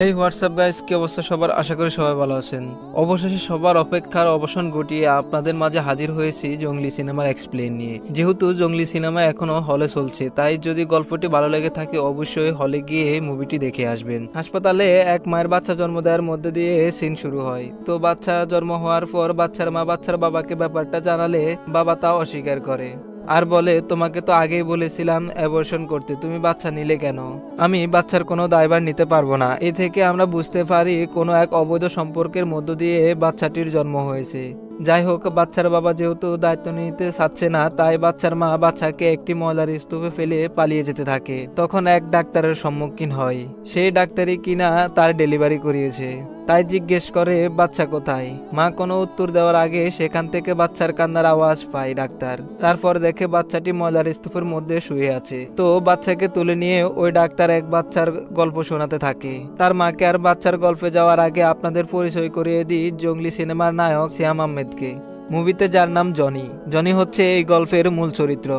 এই WhatsApp guys, কি অবস্থা সবার? আশা করি সবাই ভালো আছেন। অবশেষে সবার অপেক্ষার অবসান ঘটিয়ে আপনাদের মাঝে হাজির হয়েছি জঙ্গলি সিনেমার এক্সপ্লেন নিয়ে। যেহেতু জঙ্গলি সিনেমা এখনো হলে চলছে, তাই যদি গল্পটি ভালো লেগে থাকে অবশ্যই হলে গিয়ে মুভিটি দেখে আসবেন। হাসপাতালে এক মায়ের বাচ্চা জন্ম দেওয়ার মধ্যে দিয়ে সিন শুরু হয়। তো বাচ্চা জন্ম হওয়ার পর বাচ্চার মা বাচ্চার বাবাকে ব্যাপারটা জানালে বাবা তা অস্বীকার করে আর বলে, তোমাকে তো আগেই বলেছিলাম অ্যাবর্শন করতে, তুমি বাচ্চা নিলে কেন? আমি বাচ্চার কোনো দায়ভার নিতে পারবো না। এ থেকে আমরা বুঝতে পারি কোনো এক অবৈধ সম্পর্কের মধ্য দিয়ে বাচ্চাটির জন্ম হয়েছে। যাই হোক, বাচ্চার বাবা যেহেতু দায়িত্ব নিতে চাচ্ছে না, তাই বাচ্চার মা বাচ্চাকে একটি ময়লার স্তূপে ফেলে পালিয়ে যেতে থাকে। তখন এক ডাক্তারের সম্মুখীন হয়। সেই ডাক্তারই কিনা তার ডেলিভারি করিয়েছে। তাই জিজ্ঞেস করে, বাচ্চা কোথায়? মা কোনো উত্তর দেওয়ার আগে সেখান থেকে বাচ্চার কান্নার আওয়াজ পায় ডাক্তার। তারপর দেখে বাচ্চাটি ময়লার স্তূপের মধ্যে শুয়ে আছে। তো বাচ্চাকে তুলে নিয়ে ওই ডাক্তার এক বাচ্চার গল্প শোনাতে থাকে তার মাকে। আর বাচ্চার গল্পে যাওয়ার আগে আপনাদের পরিচয় করিয়ে দিই জঙ্গলি সিনেমার নায়ক সিয়াম আহমেদকে। মুভিতে যার নাম জনি। জনি হচ্ছে এই গল্পের মূল চরিত্র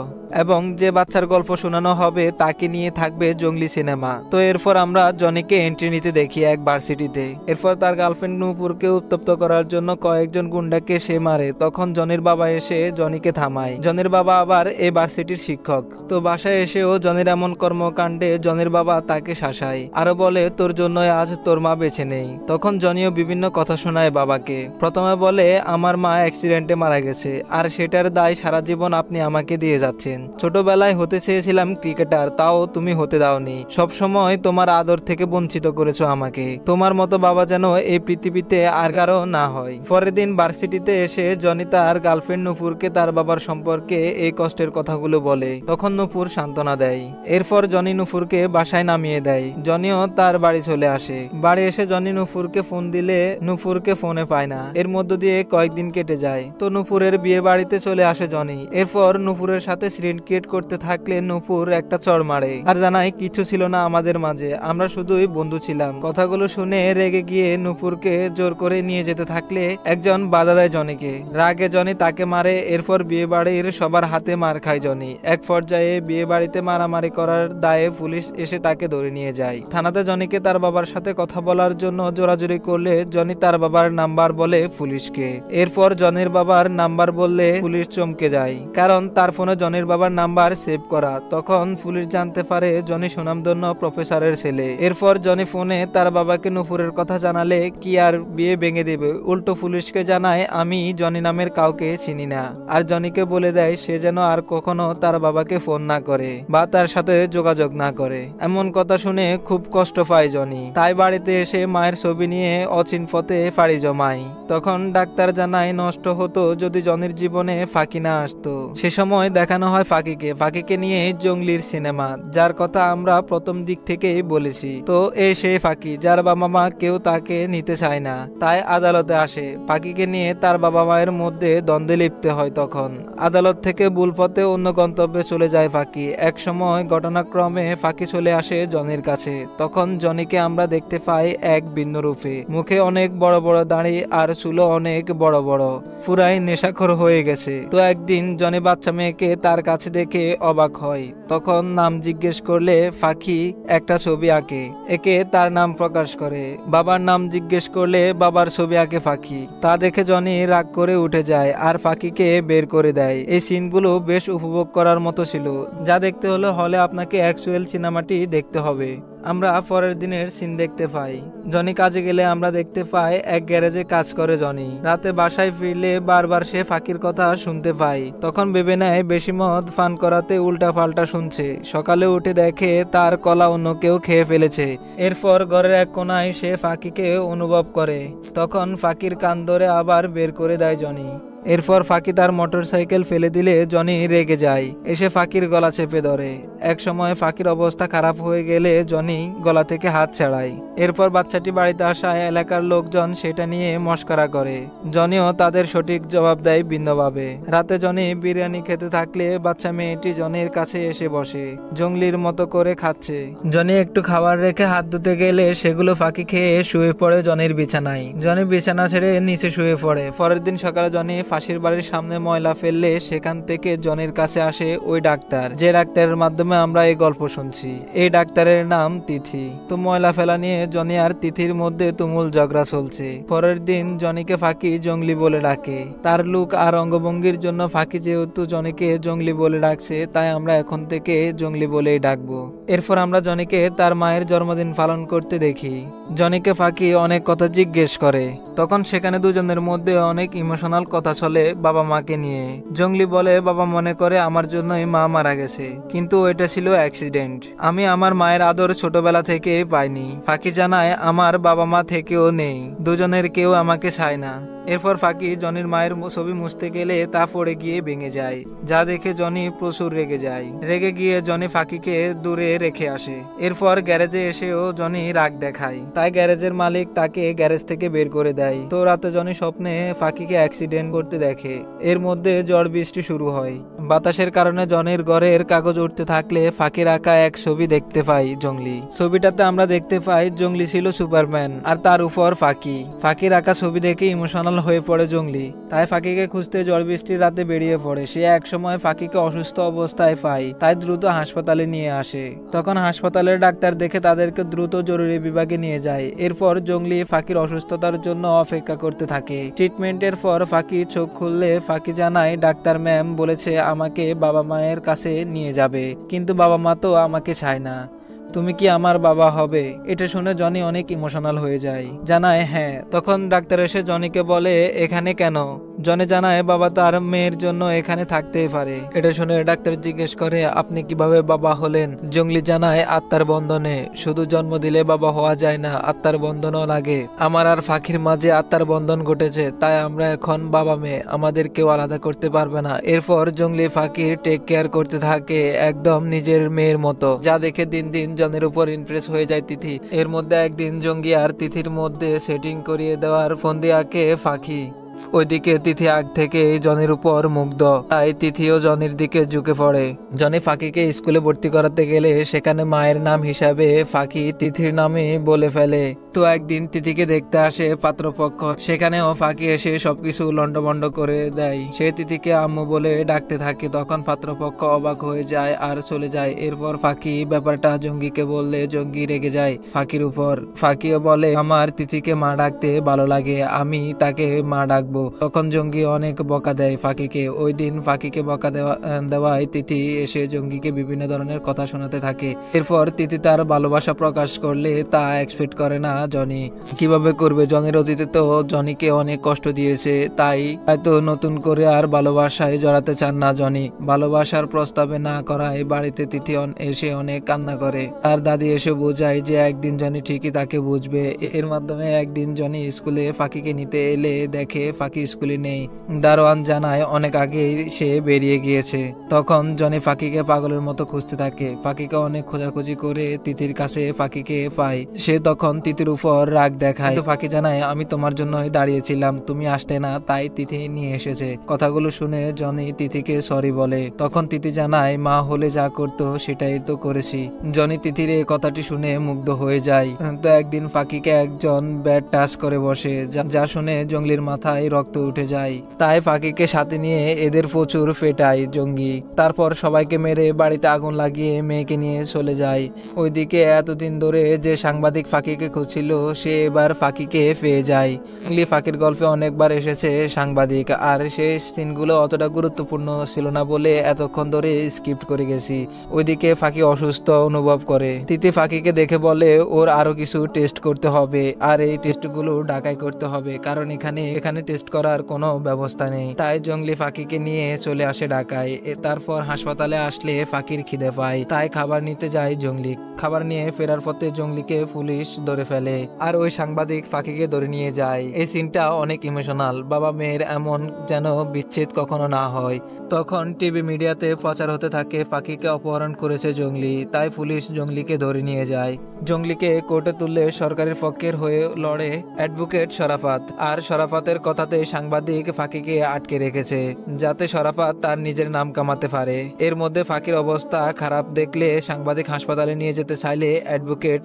এবং যে বাচ্চার গল্প শোনানো হবে তাকে নিয়ে থাকবে জঙ্গলি সিনেমা। তো এরপর আমরা জনিকে এন্ট্রি নিতে দেখি এক ভার্সিটিতে। এরপর তার গার্লফ্রেন্ড নূপুরকে উত্তপ্ত করার জন্য কয়েকজন গুন্ডাকে সে মারে। তখন জনির বাবা এসে জনিকে থামায়। জনির বাবা আবার এই ভার্সিটির শিক্ষক। তো বাসায় এসেও জনির এমন কর্মকাণ্ডে জনির বাবা তাকে শাসায়, আরো বলে, তোর জন্যই আজ তোর মা বেঁচে নেই। তখন জনিও বিভিন্ন কথা শোনায় বাবাকে। প্রথমে বলে, আমার মা অ্যাক্সিডেন্টে মারা গেছে আর সেটার দায় সারা জীবন আপনি আমাকে দিয়ে যাচ্ছেন। ছোটবেলায় হতে চেয়েছিলাম ক্রিকেটার, তাও তুমি হতে দাওনি। সবসময় তোমার আদর থেকে বঞ্চিত করেছো আমাকে। তোমার মতো বাবা যেন এই পৃথিবীতে আর কারো না হয়। পরের দিন ভার্সিটিতে এসে জনি তার গার্লফ্রেন্ড নূপুরকে তার বাবার সম্পর্কে এই কষ্টের কথাগুলো বলে। তখন নূপুর সান্ত্বনা দেয়। এরপর জনি নূপুরকে বাসায় নামিয়ে দেয়। জনিও তার বাড়ি চলে আসে। বাড়ি এসে জনি নূপুরকে ফোন দিলে নূপুরকে ফোনে পায় না। এর মধ্য দিয়ে কয়েকদিন কেটে যায়। তো নূপুরের বিয়ে বাড়িতে চলে আসে জনি। এরপর নূপুরের সাথে ক্রিয়েট করতে থাকলে নূপুর একটা চড় মারে আর জানায়, কিছু ছিল না আমাদের মাঝে, আমরা শুধুই বন্ধু ছিলাম। কথাগুলো শুনে রেগে গিয়ে নূপুরকে জোর করে নিয়ে যেতে থাকলে একজন বাধা দেয় জনিকে। রাগে জনি তাকে মারে। এরপর বিয়ে বাড়ির সবার হাতে মার খায় জনি। এক পর্যায়ে বিয়ে বাড়িতে মারামারি করার দায়ে পুলিশ এসে তাকে ধরে নিয়ে যায়। থানাতে জনিকে তার বাবার সাথে কথা বলার জন্য জোরাজুরি করলে জনি তার বাবার নাম্বার বলে পুলিশকে। এরপর জনির বাবার নাম্বার বললে পুলিশ চমকে যায়, কারণ তার ফোনে জনির বাবার নাম্বার সেভ করা। তখন পুলিশ জানতে পারে জনি সুনামধন্য প্রফেসরের ছেলে। এরপর জনি ফোনে তার বাবাকে নূপুরের কথা জানালে কি আর বিয়ে ভেঙে দেবে। উল্টো পুলিশকে জানায়, আমি জনি নামের কাউকে চিনি না। আর জনিকে বলে দেয় সে যেন আর কখনো তার বাবাকে ফোন না করে বা তার সাথে যোগাযোগ না করে। এমন কথা শুনে খুব কষ্ট পায় জনি। তাই বাড়িতে এসে মায়ের ছবি নিয়ে অচিন পথে পাড়ি জমায়। তখন ডাক্তার জানায়, নষ্ট হতো যদি জনির জীবনে ফাঁকি না আসতো। সে সময় দেখানো হয় ফাঁকিকে নিয়ে জঙ্গলির সিনেমা, যার কথা আমরা প্রথম দিক থেকেই বলেছি। তো সেই ফাঁকি যার বাবা মা কেউ তাকে নিতে চায় না, তাই আদালতে আসে। ফাঁকিকে নিয়ে তার বাবা মায়ের মধ্যে দ্বন্দ্বে লিপ্ত হয়। তখন আদালত থেকে ভুল পথে অন্য গন্তব্যে চলে যায় ফাঁকি। এক সময় ঘটনাক্রমে ফাঁকি চলে আসে জনির কাছে। তখন জনিকে আমরা দেখতে পাই এক ভিন্ন রূপে। মুখে অনেক বড় বড় দাড়ি আর চুলও অনেক বড় বড়, পুরাই নেশাখোর হয়ে গেছে। তো একদিন জনি বাচ্চা মেয়েকে তার কাছে দেখে অবাক হয়। তখন নাম জিজ্ঞেস করলে ফাঁকি একটা ছবি আঁকে, একে তার নাম প্রকাশ করে। বাবার নাম জিজ্ঞেস করলে বাবার ছবি আঁকে ফাঁকি। তা দেখে জনি রাগ করে উঠে যায় আর ফাঁকিকে বের করে দেয়। এই সিনগুলো বেশ উপভোগ করার মতো ছিল। যা দেখতে হলে হলে আপনাকে অ্যাকচুয়াল সিনেমাটি দেখতে হবে। আমরা পরের দিনের সিন দেখতে পাই। জনি কাজে গেলে আমরা দেখতে পাই এক গ্যারেজে কাজ করে জনি। রাতে বাসায় ফিরলে বারবার সে ফাঁকির কথা শুনতে পাই। তখন ভেবে নেয় বেশি মদ পান করাতে উল্টা পাল্টা শুনছে। সকালে উঠে দেখে তার কলা অন্য কেউ খেয়ে ফেলেছে। এরপর ঘরের এক কোনায় সে ফাঁকিকে অনুভব করে। তখন ফাঁকির কান ধরে আবার বের করে দেয় জনি। এরপর ফাঁকি তার মোটরসাইকেল ফেলে দিলে জনি রেগে যায়, এসে ফাঁকির গলা চেপে ধরে। এক সময় ফাঁকির অবস্থা খারাপ হয়ে গেলে জনি গলা থেকে হাত ছাড়ায়। এরপর বাচ্চাটি বাড়িতে আসায় এলাকার লোকজন সেটা নিয়ে মস্করা করে। জনিও তাদের সঠিক জবাব দেয় ভিন্নভাবে। রাতে জনি বিরিয়ানি খেতে থাকলে বাচ্চা মেয়েটি জনির কাছে এসে বসে, জঙ্গলির মতো করে খাচ্ছে। জনি একটু খাবার রেখে হাত ধুতে গেলে সেগুলো ফাঁকি খেয়ে শুয়ে পড়ে জনির বিছানায়। জনি বিছানা ছেড়ে নিচে শুয়ে পড়ে। পরের দিন সকালে জনি ফাঁসির বাড়ির সামনে ময়লা ফেললে সেখান থেকে জনির কাছে আসে ওই ডাক্তার, যে ডাক্তারের মাধ্যমে আমরা এই গল্প শুনছি। এই ডাক্তারের নাম তিথি। তো ময়লা ফেলা নিয়ে জনি আর তিথির মধ্যে তুমুল ঝগড়া চলছে। পরের দিন জনিকে ফাঁকি জঙ্গলি বলে ডাকে। তার লুক আর অঙ্গভঙ্গির জন্য ফাঁকি যেহেতু জনিকে জঙ্গলি বলে ডাকছে, তাই আমরা এখন থেকে জঙ্গলি বলেই ডাকবো। এরপর আমরা জনিকে তার মায়ের জন্মদিন পালন করতে দেখি। জনিকে ফাঁকি অনেক কথা জিজ্ঞেস করে। তখন সেখানে দুজনের মধ্যে অনেক ইমোশনাল কথা চলে বাবা মাকে নিয়ে। জঙ্গলি বলে বাবা মনে করে আমার জন্যই মা মারা গেছে, কিন্তু এটা ছিল অ্যাক্সিডেন্ট। আমি আমার মায়ের আদর ছোটবেলা থেকে পাইনি। ফাঁকি জানায় আমার বাবা মা থেকেও নেই, দুজনের কেউ আমাকে চায় না। এরপর ফাঁকি জনির মায়ের ছবি মুছতে গেলে তা পড়ে গিয়ে ভেঙে যায়, যা দেখে জনি প্রচুর রেগে যায়। রেগে গিয়ে জনি ফাঁকিকে দূরে রেখে আসে। এরপর গ্যারেজে এসেও জনি রাগ দেখায়, তাই গ্যারেজের মালিক তাকে গ্যারেজ থেকে বের করে দেয়। তো রাতে জনি স্বপ্নে ফাঁকিকে অ্যাক্সিডেন্ট করতে দেখে। এর মধ্যে ঝড় বৃষ্টি শুরু হয়। বাতাসের কারণে জনির ঘরের কাগজ উঠতে থাকলে ফাঁকির আঁকা এক ছবি দেখতে পাই জঙ্গলি। ছবিটাতে আমরা দেখতে পাই জঙ্গলি ছিল সুপারম্যান আর তার উপর ফাঁকি। ফাঁকির আঁকা ছবি দেখে ইমোশনাল হয়ে পড়ে জঙ্গলি, তাই ফাঁকিকে খুঁজতে ঝড় বৃষ্টির রাতে বেরিয়ে পড়ে। সে এক সময় ফাঁকিকে অসুস্থ অবস্থায় পায়, তাই দ্রুত হাসপাতালে নিয়ে আসে। তখন হাসপাতালের ডাক্তার দেখে তাদেরকে দ্রুত জরুরি বিভাগে নিয়ে যায়। এরপর জঙ্গলি ফাঁকির অসুস্থতার জন্য অপেক্ষা করতে থাকে। ট্রিটমেন্টের পর ফাঁকি চোখ খুললে ফাঁকি জানায় ডাক্তার ম্যাম বলেছে আমাকে বাবা মায়ের কাছে নিয়ে যাবে, কিন্তু বাবা মা তো আমাকে চায় না। তুমি কি আমার বাবা হবে? এটা শুনে জনি অনেক ইমোশনাল হয়ে যায়, জানায় হ্যাঁ। তখন ডাক্তার এসে জনিকে বলে এখানে কেন? জনি জানায় বাবা তার মেয়ের জন্য এখানে থাকতেই পারে। এটা শুনে ডাক্তার জিজ্ঞেস করে আপনি কিভাবে বাবা হলেন? জঙ্গলি জানায় আত্মার বন্ধনে। শুধু জন্ম দিলে বাবা হওয়া যায় না, আত্মার বন্ধনও লাগে। আমার আর ফাঁকির মাঝে আত্মার বন্ধন ঘটেছে, তাই আমরা এখন বাবা মেয়ে, আমাদের কেউ আলাদা করতে পারবে না। এরপর জঙ্গলি ফাঁকির টেক কেয়ার করতে থাকে একদম নিজের মেয়ের মতো, যা দেখে দিন দিন জনের উপর ইমপ্রেস হয়ে যায় তিথি। এর মধ্যে একদিন জঙ্গি আর তিথির মধ্যে সেটিং করিয়ে দেওয়ার ফন্দি আঁকে ফাঁকি। ওইদিকে তিথি আগ থেকে জনির উপর মুগ্ধ, তাই তিথিও জনির দিকে ঝুঁকে পড়ে। জনি ফাঁকিকে স্কুলে ভর্তি করাতে গেলে সেখানে মায়ের নাম হিসাবে ফাঁকি তিথির নামে বলে ফেলে। তো একদিন তিথিকে দেখতে আসে পাত্রপক্ষ, সেখানেও ফাঁকি এসে সবকিছু লন্ডভন্ড করে দেয়। সে তিথিকে আম্মু বলে ডাকতে থাকে। তখন পাত্রপক্ষ অবাক হয়ে যায় আর চলে যায়। এরপর ফাঁকি ব্যাপারটা জঙ্গিকে বললে জঙ্গি রেগে যায় ফাঁকির উপর। ফাঁকিও বলে আমার তিথিকে মা ডাকতে ভালো লাগে, আমি তাকে মা ডাকবো। তখন জঙ্গি অনেক বকা দেয় ফাঁকিকে। ওই দিন ফাঁকিকে বকা দেওয়ায় তিথি এসে জঙ্গিকে বিভিন্ন ধরনের কথা শোনাতে থাকে। এরপর তিথি তার ভালোবাসা প্রকাশ করলে তা এক্সপেক্ট করে না জনি। কিভাবে করবে? জনির অতীতে তো জনিকে অনেক কষ্ট দিয়েছে, তাই হয়তো নতুন করে আর ভালোবাসায় জড়াতে চান না জনি। ভালোবাসার প্রস্তাবে না করায় বাড়িতে তিথি এসে অনেক কান্না করে। তার দাদি এসে বোঝায় যে একদিন জনি ঠিকই তাকে বুঝবে। এর মাধ্যমে একদিন জনি স্কুলে ফাঁকিকে নিতে এলে দেখে ফাঁকি স্কুলে নেই। দারোয়ান জানায় অনেক আগেই সে বেরিয়ে গিয়েছে। তখন জনি ফাঁকিকে পাগলের মতো খুঁজতে থাকে। ফাঁকিকে অনেক খোঁজাখুঁজি করে তিথির কাছে ফাঁকিকে পায়। সে তখন তিথির উপর রাগ দেখায়। ফাঁকি জানায় আমি তোমার জন্যই দাঁড়িয়েছিলাম, তুমি আসলে না, তাই তিথি নিয়ে এসেছে। কথাগুলো শুনে জনি তিথিকে সরি বলে। তখন তিথি জানায় মা হলে যা করতো সেটাই তো করেছি। জনি তিথির এই কথাটি শুনে মুগ্ধ হয়ে যায়। তো একদিন ফাঁকিকে একজন ব্যাট টাচ করে বসে, যা শুনে জঙ্গলির মাথায় রক্ত উঠে যায়। তাই ফাঁকিকে সাথে নিয়ে এদের প্রচুর পেটায় জঙ্গি। তারপর সবাইকে মেরে বাড়িতে আগুন লাগিয়ে মেয়েকে নিয়ে চলে যায়। ওইদিকে এতদিন ধরে যে সাংবাদিক ফাঁকিকে খুঁজছিল সে এবার ফাঁকিকে পেয়ে যায়। ফাঁকির গল্পে অনেকবার এসেছে সাংবাদিক, আর সেই সিনগুলো অতটা গুরুত্বপূর্ণ ছিল না বলে এতক্ষণ ধরে স্কিপ করে গেছি। ওইদিকে ফাঁকি অসুস্থ অনুভব করে। তিথি ফাঁকিকে দেখে বলে ওর আরো কিছু টেস্ট করতে হবে, আর এই টেস্টগুলো ঢাকায় করতে হবে, কারণ এখানে টেস্ট করার কোনো ব্যবস্থা নেই। তাই জঙ্গলি ফাঁকিকে নিয়ে চলে আসে ঢাকায়। তারপর হাসপাতালে আসলে ফাঁকির খিদে পায়, তাই খাবার নিতে যায় জঙ্গলি। খাবার নিয়ে ফেরার পথে জঙ্গলিকে পুলিশ ধরে ফেলে, আর ওই সাংবাদিক ফাঁকিকে ধরে নিয়ে যায়। এই সিনটা অনেক ইমোশনাল। বাবা মেয়ের এমন যেন বিচ্ছেদ কখনো না হয়। তখন টিভি মিডিয়াতে প্রচার হতে থাকে ফাঁকিকে অপহরণ করেছে জঙ্গলি, তাই পুলিশ জঙ্গলিকে ধরে নিয়ে যায়। জঙ্গলিকে কোর্টে তুললে সরকারের পক্ষের হয়ে লড়ে অ্যাডভোকেট শরাফাত। আর শরাফাতের কথাতে সাংবাদিক ফাঁকিকে আটকে রেখেছে, যাতে শরাফাত তার নিজের নাম কামাতে পারে। এর মধ্যে ফাঁকির অবস্থা খারাপ দেখলে সাংবাদিক হাসপাতালে নিয়ে যেতে চাইলে অ্যাডভোকেট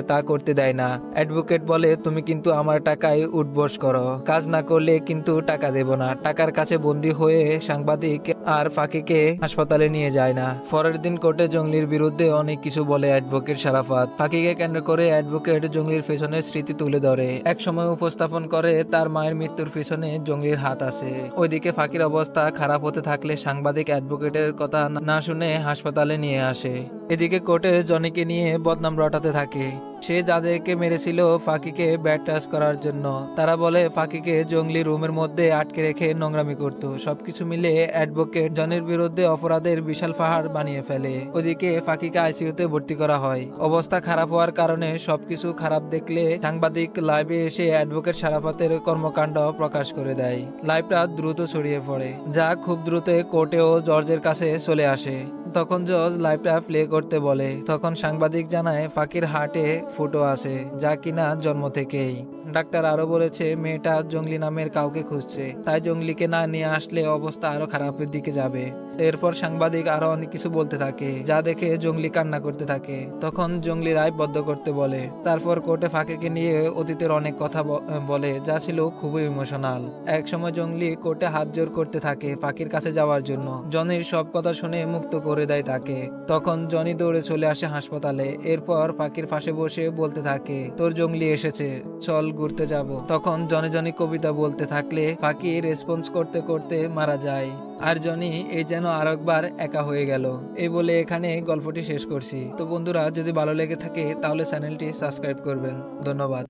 তা করতে দেয় না। অ্যাডভোকেট বলে, তুমি কিন্তু আমার টাকায় উঠবস করো, কাজ না করলে কিন্তু টাকা দেব না। টাকার কাছে বন্দী হয়ে সাংবাদিক আর ফাঁকিকে হাসপাতালে নিয়ে যায় না। পরের দিন কোর্টে জঙ্গলির বিরুদ্ধে অনেক কিছু বলে অ্যাডভোকেট শরাফাত। ফাঁকিকে কেন্দ্র করে অ্যাডভোকেট জঙ্গলির পেছনে স্মৃতি তুলে ধরে, এক সময় উপস্থাপন করে তার মায়ের মৃত্যুর পিছনে জঙ্গলির হাত আছে। ওইদিকে ফাঁকির অবস্থা খারাপ হতে থাকলে সাংবাদিক অ্যাডভোকেটের কথা না শুনে হাসপাতালে নিয়ে আসে। এদিকে কোর্টে জনিকে নিয়ে বদনাম রটাতে থাকে। সে যাদেরকে মেরেছিল ফাঁকিকে ব্যাড টাচ করার জন্য, তারা বলে ফাঁকিকে জঙ্গলি রুমের মধ্যে আটকে রেখে নোংরামি করত। সবকিছু মিলে অ্যাডভোকেট জনির বিরুদ্ধে অপরাধের বিশাল পাহাড় বানিয়ে ফেলে। ওদিকে ফাঁকিকে আইসিইউতে ভর্তি করা হয়। অবস্থা খারাপ হওয়ার কারণে সবকিছু খারাপ দেখলে সাংবাদিক লাইভে এসে অ্যাডভোকেট শরাফাতের কর্মকাণ্ড প্রকাশ করে দেয়। লাইভটা দ্রুত ছড়িয়ে পড়ে, যা খুব দ্রুত কোর্টেও জর্জের কাছে চলে আসে। তখন জজ লাইভটা প্লে করতে বলে। তখন সাংবাদিক জানায় ফাঁকির হার্টে ফুটো আছে, যা কিনা জন্ম থেকেই। ডাক্তার আরো বলেছে মেয়েটা জঙ্গলি নামের কাউকে খুঁজছে, তাই জঙ্গলিকে না নিয়ে আসলে অবস্থা আরো খারাপের দিকে যাবে। এরপর সাংবাদিক আরো অনেক কিছু বলতে থাকে, যা দেখে জঙ্গলি কান্না করতে থাকে। তখন জঙ্গলি রায় বদ্ধ করতে বলে। তারপর কোর্টে ফাঁকিকে নিয়ে অতীতের অনেক কথা বলে, যা ছিল খুবই ইমোশনাল। এক সময় জঙ্গলি কোর্টে হাত জোর করতে থাকে ফাঁকির কাছে যাওয়ার জন্য। জনির সব কথা শুনে মুক্ত করে দেয় তাকে। তখন জনি দৌড়ে চলে আসে হাসপাতালে। এরপর ফাঁকির পাশে বসে বলতে থাকে, তোর জঙ্গলি এসেছে, চল ঘুরতে যাব। তখন জনি জনি কবিতা বলতে থাকলে ফাঁকি রেসপন্স করতে করতে মারা যায়। আর জনি এই যেন আরেকবার একা হয়ে গেল। এই বলে এখানে গল্পটি শেষ করছি। তো বন্ধুরা, যদি ভালো লেগে থাকে তাহলে চ্যানেলটি সাবস্ক্রাইব করবেন। ধন্যবাদ।